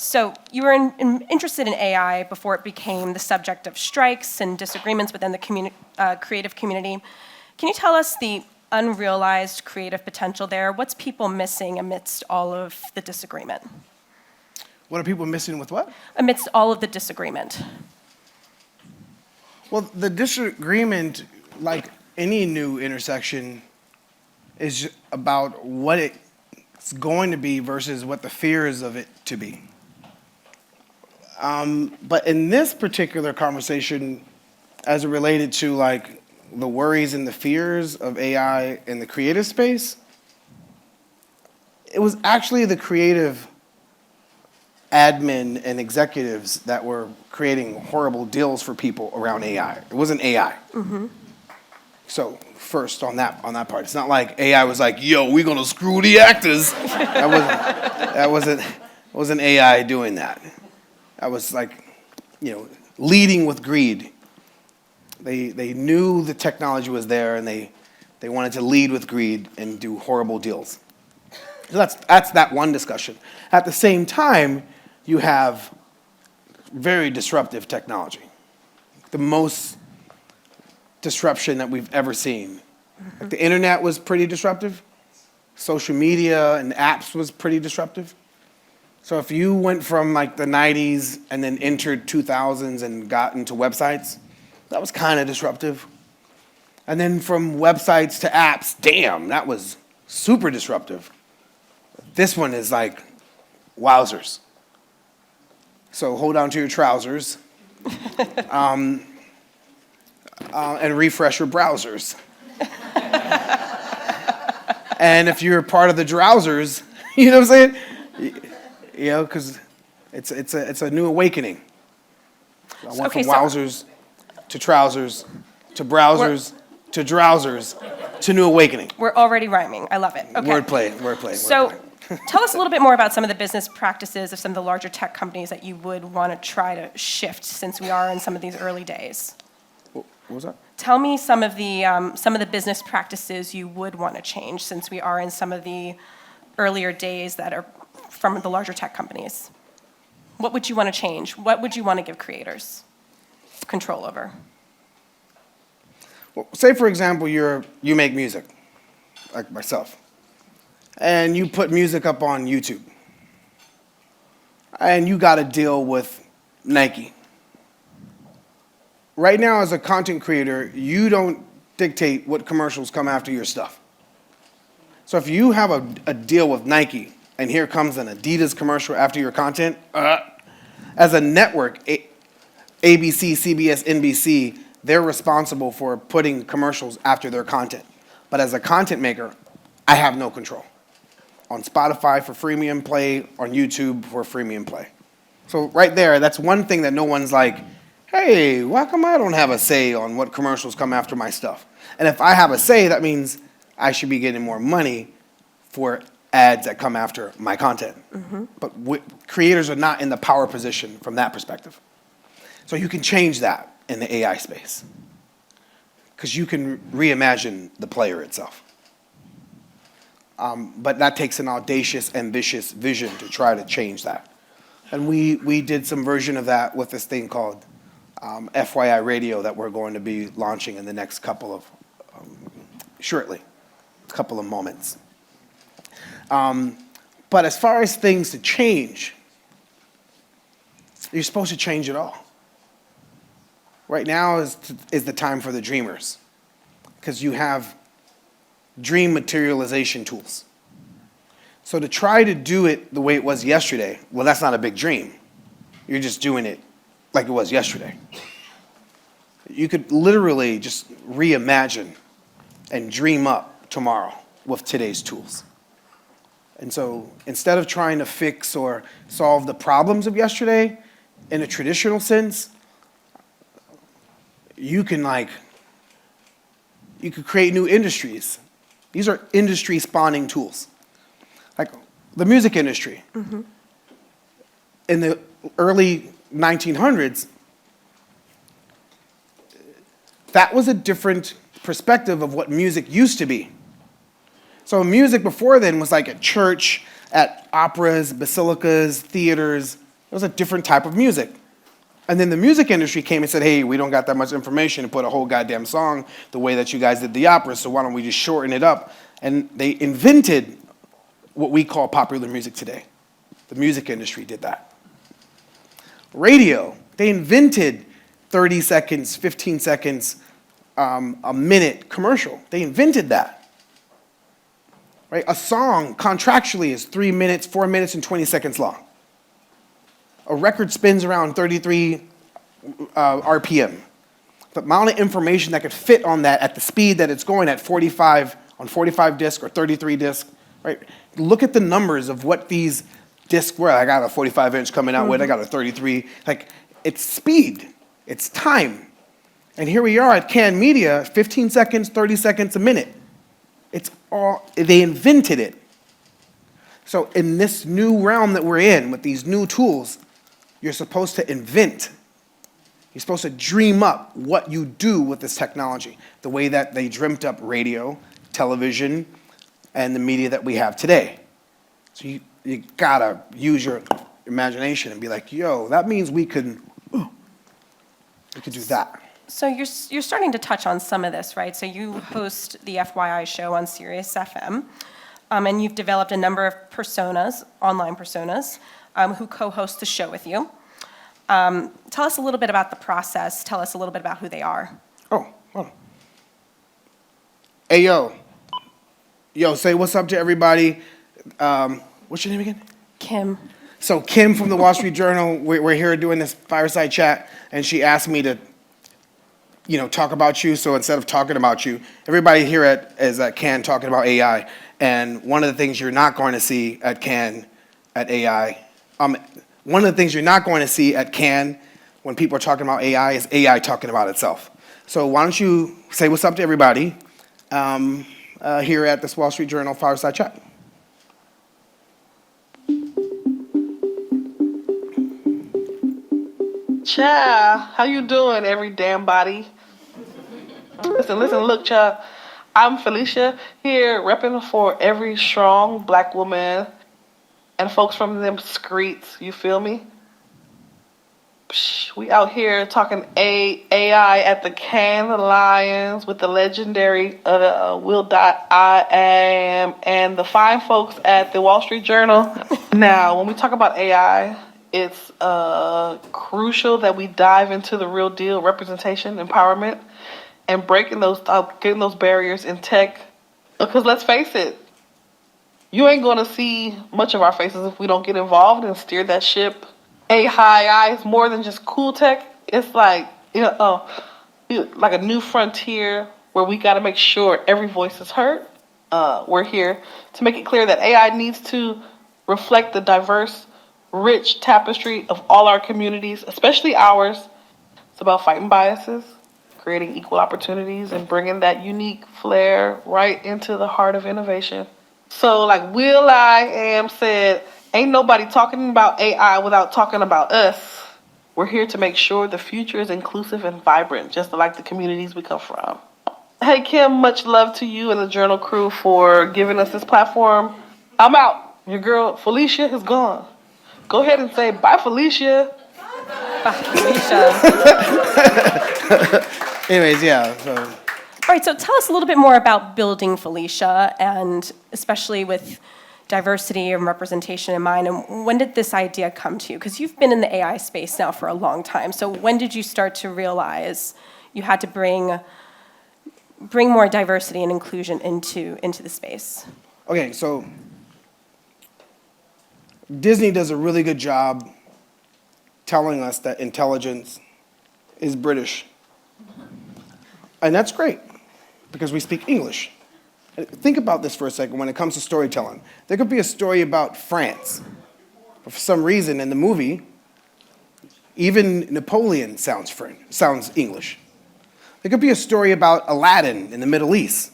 So you were interested in AI before it became the subject of strikes and disagreements within the creative community. Can you tell us the unrealized creative potential there? What's people missing amidst all of the disagreement? What are people missing with what? Amidst all of the disagreement. Well, the disagreement, like any new intersection, is about what it's going to be versus what the fears of it to be. But in this particular conversation, as it related to like the worries and the fears of AI in the creative space, it was actually the creative admin and executives that were creating horrible deals for people around AI. It wasn't AI. Mm-hmm. So first on that part, it's not like AI was like, "Yo, we're gonna screw the actors." That wasn't AI doing that. That was like, leading with greed. They knew the technology was there, and they wanted to lead with greed and do horrible deals. So that's that one discussion. At the same time, you have very disruptive technology, the most disruption that we've ever seen. Mm-hmm. Like the internet was pretty disruptive. Social media and apps was pretty disruptive. So if you went from like the 90s and then entered 2000s and got into websites, that was kind of disruptive. And then from websites to apps, damn, that was super disruptive. This one is like, wowzers. So hold on to your trousers and refresh your browsers. And if you're part of the drowsers, you know what I'm saying? Because it's a new awakening. I went from wowzers to trousers to browsers to drowsers to new awakening. We're already rhyming. I love it. Okay. Wordplay. So tell us a little bit more about some of the business practices of some of the larger tech companies that you would want to try to shift since we are in some of these early days. What was that? Tell me some of the business practices you would want to change since we are in some of the earlier days that are from the larger tech companies. What would you want to change? What would you want to give creators control over? Well, say, for example, you make music, like myself, and you put music up on YouTube, and you got to deal with Nike. Right now, as a content creator, you don't dictate what commercials come after your stuff. So if you have a deal with Nike, and here comes an Adidas commercial after your content, as a network, ABC, CBS, NBC, they're responsible for putting commercials after their content. But as a content maker, I have no control. On Spotify for freemium play, on YouTube for freemium play. So right there, that's one thing that no one's like, hey, why come I don't have a say on what commercials come after my stuff? And if I have a say, that means I should be getting more money for ads that come after my content. Mm-hmm. But creators are not in the power position from that perspective. So you can change that in the AI space, because you can reimagine the player itself. But that takes an audacious, ambitious vision to try to change that. And we did some version of that with this thing called FYI Radio that we're going to be launching in the next couple of, shortly, a couple of moments. But as far as things to change, you're supposed to change it all. Right now is the time for the dreamers, because you have dream materialization tools. So to try to do it the way it was yesterday, well, that's not a big dream. You're just doing it like it was yesterday. You could literally just reimagine and dream up tomorrow with today's tools. And so instead of trying to fix or solve the problems of yesterday in a traditional sense, you could create new industries. These are industry spawning tools. Like the music industry. Mm-hmm. In the early 1900s, that was a different perspective of what music used to be. So music before then was like at church, at operas, basilicas, theaters, It was a different type of music. And then the music industry came and said, hey, we don't got that much information to put a whole goddamn song the way that you guys did the opera, so why don't we just shorten it up? And they invented what we call popular music today. The music industry did that. Radio, they invented 30 seconds, 15 seconds, a minute commercial. They invented that. Right? A song contractually is 3 minutes, 4 minutes, and 20 seconds long. A record spins around 33 RPM. The amount of information that could fit on that at the speed that it's going at 45, on 45 disc or 33 disc, right? Look at the numbers of what these discs were. I got a 45-inch coming out with, I got a 33. Like, it's speed, it's time. And here we are at Can Media, 15 seconds, 30 seconds, a minute. It's all, they invented it. So in this new realm that we're in with these new tools, you're supposed to invent. You're supposed to dream up what you do with this technology, the way that they dreamt up radio, television, and the media that we have today. So you gotta use your imagination and be like, yo, that means we could do that. So you're starting to touch on some of this, right? So you host the FYI show on Sirius FM, and you've developed a number of personas, online personas, who co-host the show with you. Tell us a little bit about the process. Tell us a little bit about who they are. Oh, hold on. Hey, yo. Yo, say what's up to everybody. What's your name again? Kim. So Kim from the Wall Street Journal, we're here doing this fireside chat, and she asked me to, talk about you. So instead of talking about you, everybody here is at Can talking about AI. And one of the things you're not going to see at Can, at AI, one of the things you're not going to see at Can when people are talking about AI is AI talking about itself. So why don't you say what's up to everybody here at this Wall Street Journal fireside chat. Child, how you doing, every damn body? Listen, look, child. I'm Felicia here repping for every strong black woman and folks from them streets, you feel me? We out here talking AI at the Cannes Lions with the legendary will.i.am and the fine folks at the Wall Street Journal. Now, when we talk about AI, it's crucial that we dive into the real deal, representation, empowerment, and getting those barriers in tech. Because let's face it, you ain't gonna see much of our faces if we don't get involved and steer that ship. AI is more than just cool tech. It's like like a new frontier where we got to make sure every voice is heard. We're here to make it clear that AI needs to reflect the diverse, rich tapestry of all our communities, especially ours. It's about fighting biases, creating equal opportunities, and bringing that unique flair right into the heart of innovation. So like will.i.am said, ain't nobody talking about AI without talking about us. We're here to make sure the future is inclusive and vibrant, just like the communities we come from. Hey, Kim, much love to you and the Journal crew for giving us this platform. I'm out. Your girl, Felicia, is gone. Go ahead and say, bye, Felicia. Bye, Felicia. Anyways, yeah. So. All right, so tell us a little bit more about building Felicia, and especially with diversity and representation in mind, and when did this idea come to you? Because you've been in the AI space now for a long time, so when did you start to realize you had to bring more diversity and inclusion into the space? Okay, so Disney does a really good job telling us that intelligence is British. And that's great, because we speak English. Think about this for a second when it comes to storytelling. There could be a story about France, but for some reason in the movie, even Napoleon sounds English. There could be a story about Aladdin in the Middle East,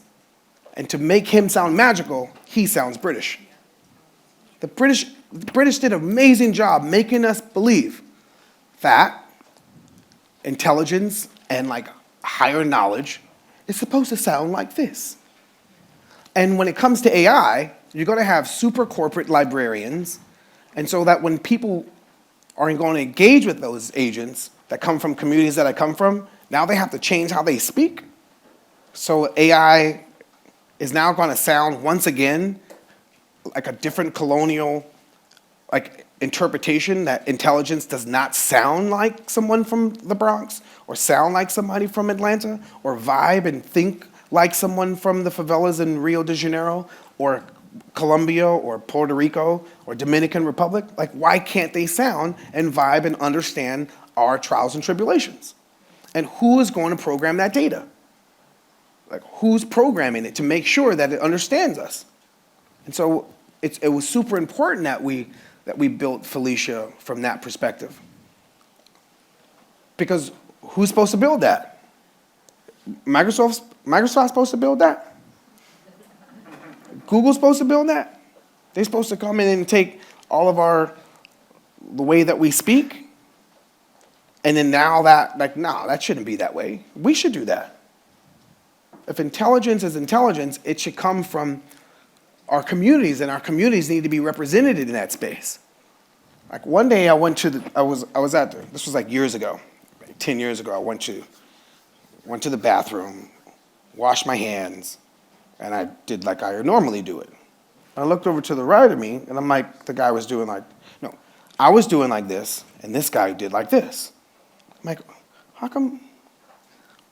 and to make him sound magical, he sounds British. The British did an amazing job making us believe that intelligence and like higher knowledge is supposed to sound like this. And when it comes to AI, you're going to have super corporate librarians, and so that when people are going to engage with those agents that come from communities that I come from, now they have to change how they speak. So AI is now going to sound once again like a different colonial interpretation, that intelligence does not sound like someone from the Bronx or sound like somebody from Atlanta or vibe and think like someone from the favelas in Rio de Janeiro or Colombia or Puerto Rico or Dominican Republic. Like, why can't they sound and vibe and understand our trials and tribulations? And who is going to program that data? Like, who's programming it to make sure that it understands us? And so it was super important that we built Felicia from that perspective. Because who's supposed to build that? Microsoft's supposed to build that? Google's supposed to build that? They're supposed to come in and take all of the way that we speak, and then now that shouldn't be that way. We should do that. If intelligence is intelligence, it should come from our communities, and our communities need to be represented in that space. Like, one day I was this was like years ago, 10 years ago, I went to the bathroom, washed my hands, and I did like I normally do it. I looked over to the right of me, and I'm like, the guy was doing like, no, I was doing like this, and this guy did like this. I'm like, how come?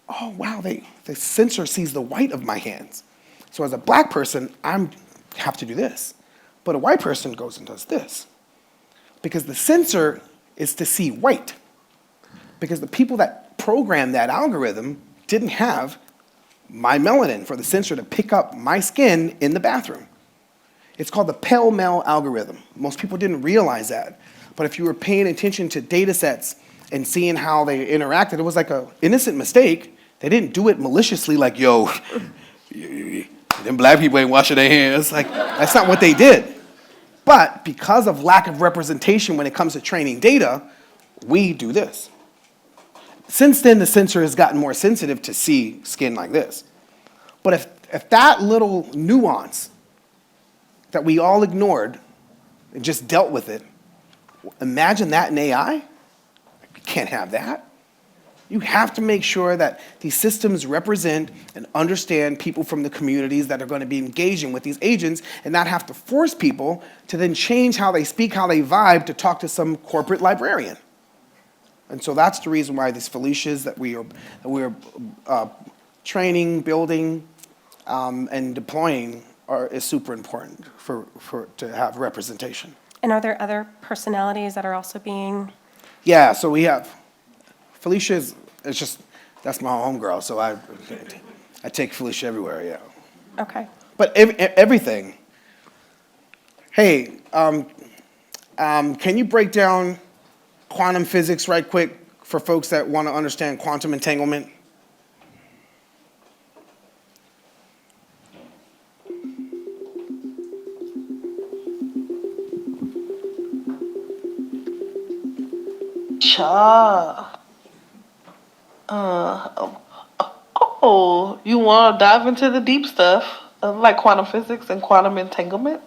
Oh, wow, the sensor sees the white of my hands. So as a black person, I have to do this. But a white person goes and does this. Because the sensor is to see white. Because the people that programmed that algorithm didn't have my melanin for the sensor to pick up my skin in the bathroom. It's called the pell-mell algorithm. Most people didn't realize that. But if you were paying attention to data sets and seeing how they interacted, it was like an innocent mistake. They didn't do it maliciously like, yo, them black people ain't washing their hands. Like, that's not what they did. But because of lack of representation when it comes to training data, we do this. Since then, the sensor has gotten more sensitive to see skin like this. But if that little nuance that we all ignored and just dealt with it, imagine that in AI? You can't have that. You have to make sure that these systems represent and understand people from the communities that are going to be engaging with these agents and not have to force people to then change how they speak, how they vibe to talk to some corporate librarian. And so that's the reason why these Felicias that we are training, building, and deploying is super important to have representation. And are there other personalities that are also being? Yeah, so we have Felicia that's my homegirl, so I take Felicia everywhere, yeah. Okay. But everything. Hey, can you break down quantum physics right quick for folks that want to understand quantum entanglement? You want to dive into the deep stuff, like quantum physics and quantum entanglement?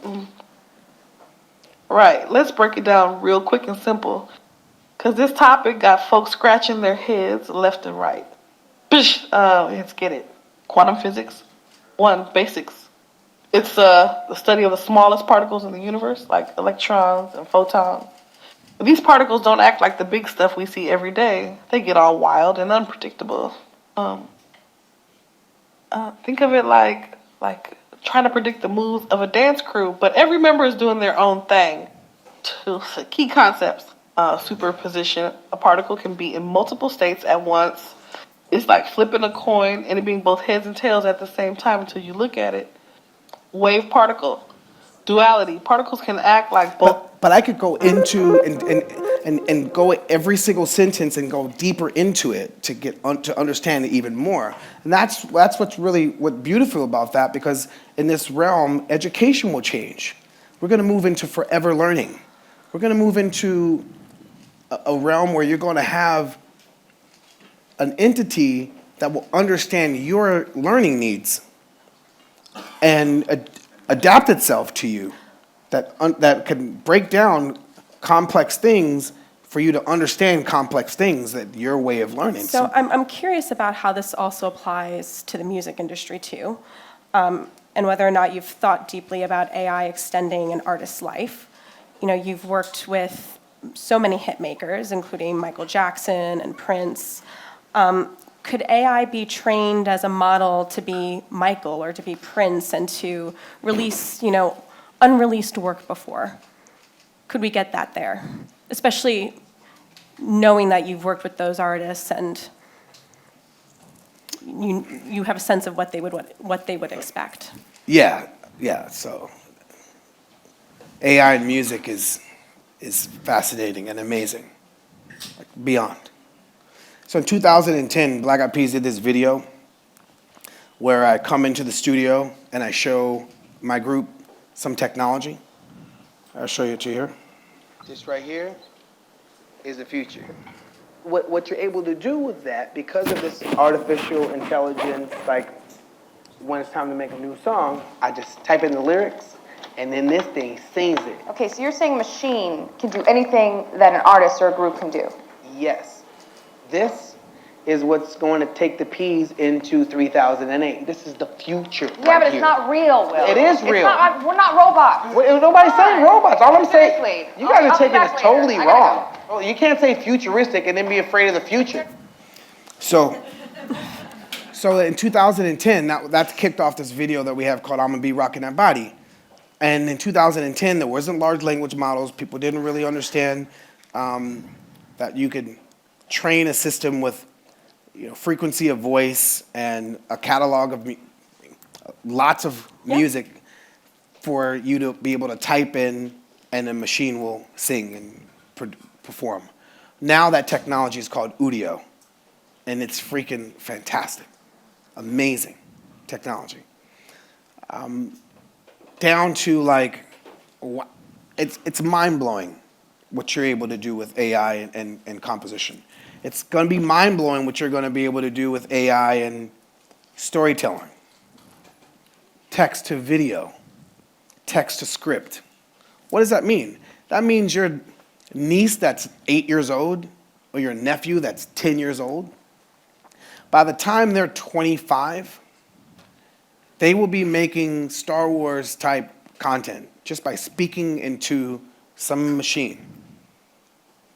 Right, let's break it down real quick and simple, because this topic got folks scratching their heads left and right. Let's get it. Quantum physics. 1, basics. It's the study of the smallest particles in the universe, like electrons and photons. These particles don't act like the big stuff we see every day. They get all wild and unpredictable. Think of it like trying to predict the moves of a dance crew, but every member is doing their own thing. Key concepts. Superposition. A particle can be in multiple states at once. It's like flipping a coin and it being both heads and tails at the same time until you look at it. Wave particle. Duality. Particles can act like both. But I could go into and go every single sentence and go deeper into it to get to understand it even more. And that's what's beautiful about that, because in this realm, education will change. We're going to move into forever learning. We're going to move into a realm where you're going to have an entity that will understand your learning needs and adapt itself to you, that can break down complex things for you to understand complex things that your way of learning. So I'm curious about how this also applies to the music industry too, and whether or not you've thought deeply about AI extending an artist's life. You know, you've worked with so many hit makers, including Michael Jackson and Prince. Could AI be trained as a model to be Michael or to be Prince and to release, you know, unreleased work before? Could we get that there? Especially knowing that you've worked with those artists and you have a sense of what they would expect. Yeah. So AI in music is fascinating and amazing, like beyond. So in 2010, Black Eyed Peas did this video where I come into the studio and I show my group some technology. I'll show you to here. This right here is the future. What you're able to do with that, because of this artificial intelligence, like when it's time to make a new song, I just type in the lyrics and then this thing sings it. Okay, so you're saying machine can do anything that an artist or a group can do? Yes. This is what's going to take the Peas into 3008. This is the future. Yeah, right but it's here. not real, Will. It is It's real. not, we're not robots. Well, nobody's saying robots. All I'm saying, Seriously. you guys are I'll be taking back this later. totally I gotta wrong. Well, you can't say futuristic and then be afraid of the future. So in 2010, that kicked off this video that we have called "I'm Gonna Be Rocking That Body." And in 2010, there wasn't large language models. People didn't really understand that you could train a system with, you know, frequency of voice and a catalog of lots of music for you to be able to type in and the machine will sing and perform. Now that technology is called Udio, and it's freaking fantastic. Amazing technology. Down to like, it's mind-blowing what you're able to do with AI and composition. It's going to be mind-blowing what you're going to be able to do with AI and storytelling. Text to video, text to script. What does that mean? That means your niece that's 8 years old or your nephew that's 10 years old, by the time they're 25, they will be making Star Wars type content just by speaking into some machine.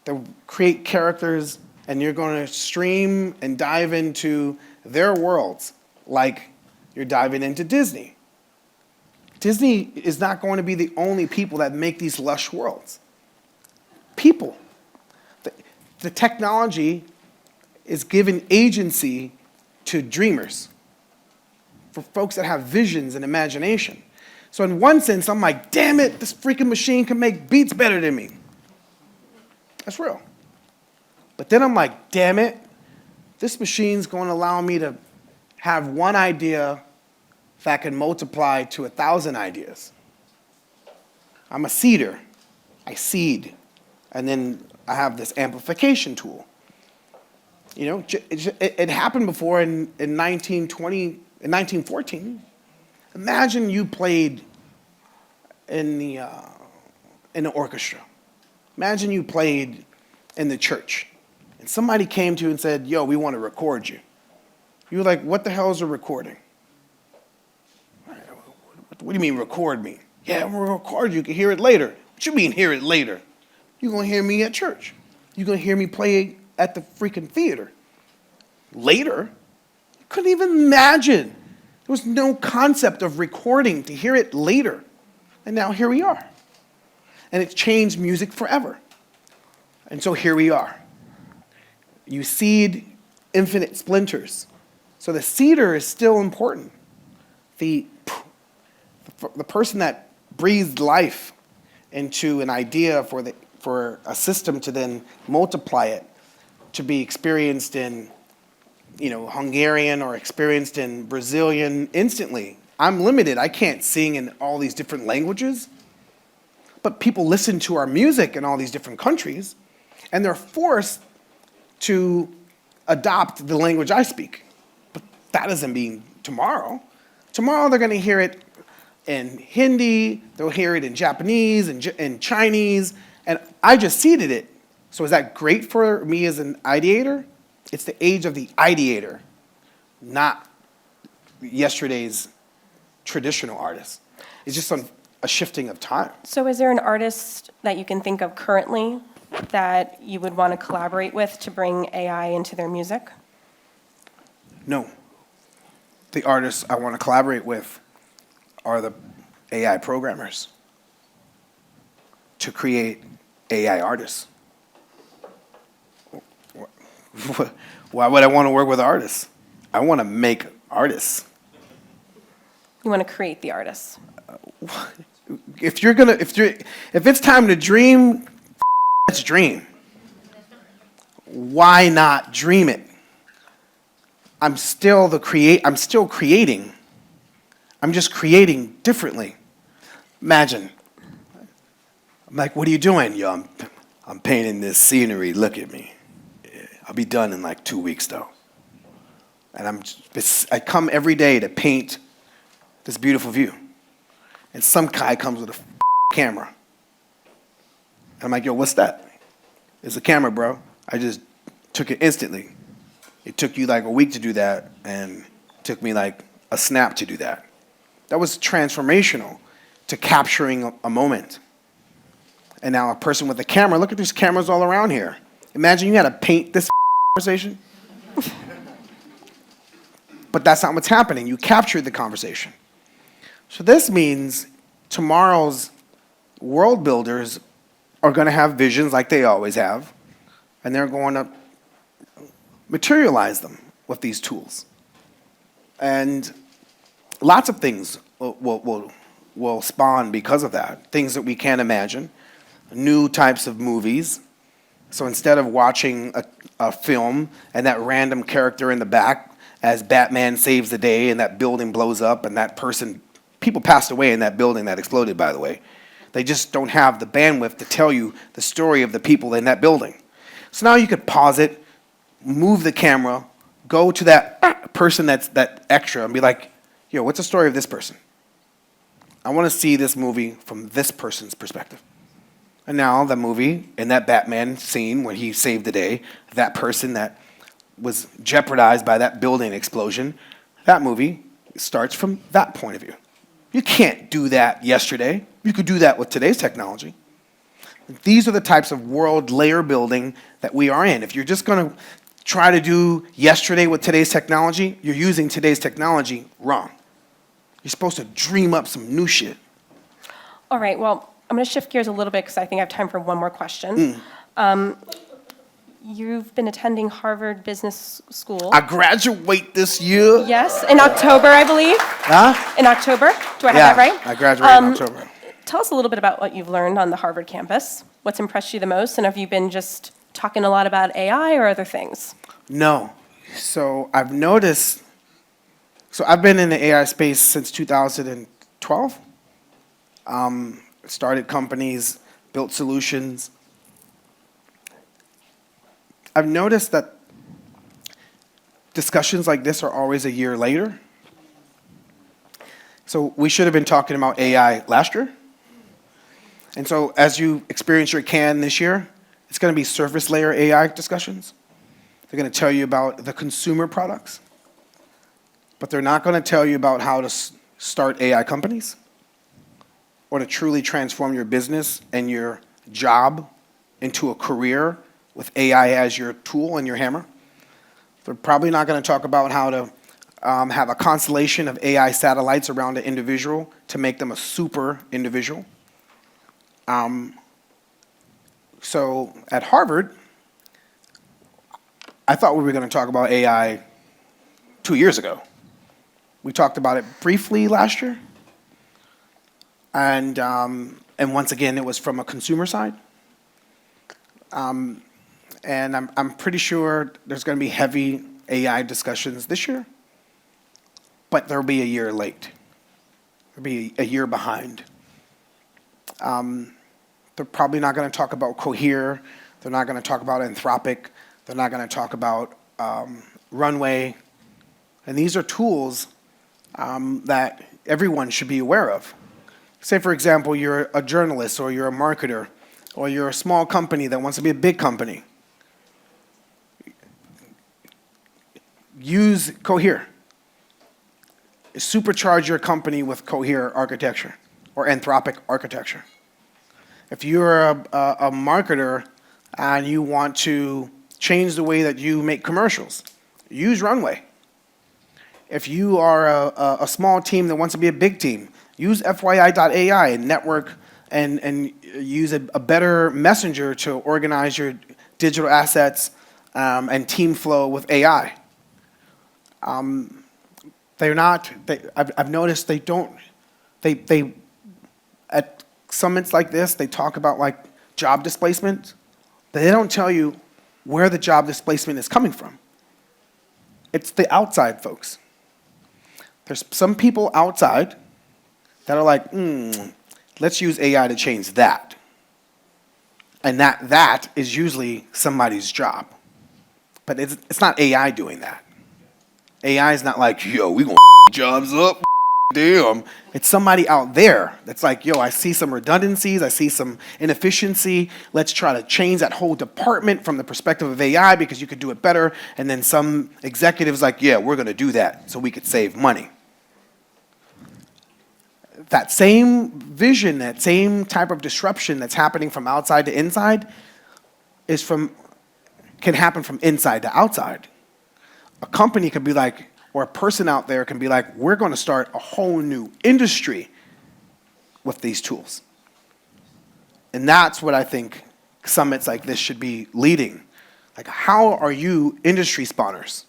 They'll create characters and you're going to stream and dive into their worlds like you're diving into Disney. Disney is not going to be the only people that make these lush worlds. People. The technology is giving agency to dreamers, for folks that have visions and imagination. So in one sense, I'm like, damn it, this freaking machine can make beats better than me. That's real. But then I'm like, damn it, this machine's going to allow me to have one idea that can multiply to 1,000 ideas. I'm a seeder. I seed. And then I have this amplification tool. You know, it happened before in 1914. Imagine you played in the orchestra. Imagine you played in the church. And somebody came to you and said, yo, we want to record you. You were like, what the hell is a recording? What do you mean record me? Yeah, I'm going to record you. You can hear it later. What you mean hear it later? You're going to hear me at church. You're going to hear me play at the freaking theater. Later? You couldn't even imagine. There was no concept of recording to hear it later. And now here we are. And it's changed music forever. And so here we are. You seed infinite splinters. So the seeder is still important. The person that breathed life into an idea for a system to then multiply it to be experienced in, you know, Hungarian or experienced in Brazilian instantly. I'm limited. I can't sing in all these different languages. But people listen to our music in all these different countries, and they're forced to adopt the language I speak. But that doesn't mean tomorrow. Tomorrow they're going to hear it in Hindi, they'll hear it in Japanese and in Chinese, and I just seeded it. So is that great for me as an ideator? It's the age of the ideator, not yesterday's traditional artist. It's just a shifting of time. So is there an artist that you can think of currently that you would want to collaborate with to bring AI into their music? No. The artists I want to collaborate with are the AI programmers to create AI artists. Why would I want to work with artists? I want to make artists. You want to create the artists. If it's time to dream, let's dream. Why not dream it? I'm still creating. I'm just creating differently. Imagine. I'm like, what are you doing? Yo, I'm painting this scenery. Look at me. I'll be done in like 2 weeks though. And I come every day to paint this beautiful view. And some guy comes with a camera. And I'm like, yo, what's that? It's a camera, bro. I just took it instantly. It took you like a week to do that, and it took me like a snap to do that. That was transformational to capturing a moment. And now a person with a camera, look at these cameras all around here. Imagine you had to paint this conversation. But that's not what's happening. You captured the conversation. So this means tomorrow's world builders are going to have visions like they always have, and they're going to materialize them with these tools. And lots of things will spawn because of that, things that we can't imagine, new types of movies. So instead of watching a film and that random character in the back as Batman saves the day and that building blows up and people passed away in that building that exploded, by the way. They just don't have the bandwidth to tell you the story of the people in that building. So now you could pause it, move the camera, go to that person that extra and be like, yo, what's the story of this person? I want to see this movie from this person's perspective. And now the movie in that Batman scene when he saved the day, that person that was jeopardized by that building explosion, that movie starts from that point of view. You can't do that yesterday. You could do that with today's technology. These are the types of world layer building that we are in. If you're just going to try to do yesterday with today's technology, you're using today's technology wrong. You're supposed to dream up some new shit. All right, well, I'm going to shift gears a little bit because I think I have time for one more question. You've been attending Harvard Business School. I graduate this year. Yes, in October, I believe. Huh? In October, do I have Yeah, that right? I graduated in October. Tell us a little bit about what you've learned on the Harvard campus. What's impressed you the most, and have you been just talking a lot about AI or other things? No. So I've noticed, I've been in the AI space since 2012. Started companies, built solutions. I've noticed that discussions like this are always a year later. So we should have been talking about AI last year. And so as you experience your CAN this year, it's going to be surface layer AI discussions. They're going to tell you about the consumer products, but they're not going to tell you about how to start AI companies or to truly transform your business and your job into a career with AI as your tool and your hammer. They're probably not going to talk about how to have a constellation of AI satellites around an individual to make them a super individual. So at Harvard, I thought we were going to talk about AI 2 years ago. We talked about it briefly last year. And once again, it was from a consumer side. And I'm pretty sure there's going to be heavy AI discussions this year, but there'll be a year late. There'll be a year behind. They're probably not going to talk about Cohere. They're not going to talk about Anthropic. They're not going to talk about Runway. And these are tools that everyone should be aware of. Say, for example, you're a journalist or you're a marketer or you're a small company that wants to be a big company, use Cohere. Supercharge your company with Cohere architecture or Anthropic architecture. If you're a marketer and you want to change the way that you make commercials, use Runway. If you are a small team that wants to be a big team, use FYI.AI and network and use a better messenger to organize your digital assets and team flow with AI. I've noticed they at summits like this, they talk about like job displacement, but they don't tell you where the job displacement is coming from. It's the outside folks. There's some people outside that are like, let's use AI to change that. And that is usually somebody's job. But it's not AI doing that. AI is not like, yo, we gonna jobs up, damn. It's somebody out there that's like, yo, I see some redundancies, I see some inefficiency, let's try to change that whole department from the perspective of AI because you could do it better. And then some executives like, yeah, we're gonna do that so we could save money. That same vision, that same type of disruption that's happening from outside to inside can happen from inside to outside. A company could be like, or a person out there can be like, we're going to start a whole new industry with these tools. And that's what I think summits like this should be leading. Like, how are you industry spawners?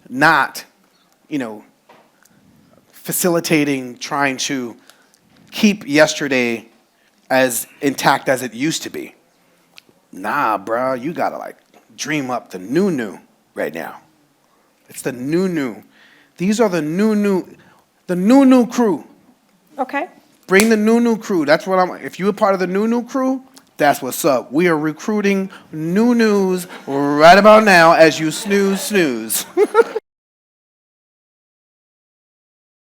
Not, facilitating, trying to keep yesterday as intact as it used to be. Nah, bro, you gotta like dream up the new right now. It's the new. These are the new crew. Okay. Bring the new crew. That's what if you're a part of the new crew, that's what's up. We are recruiting new news right about now as you snooze.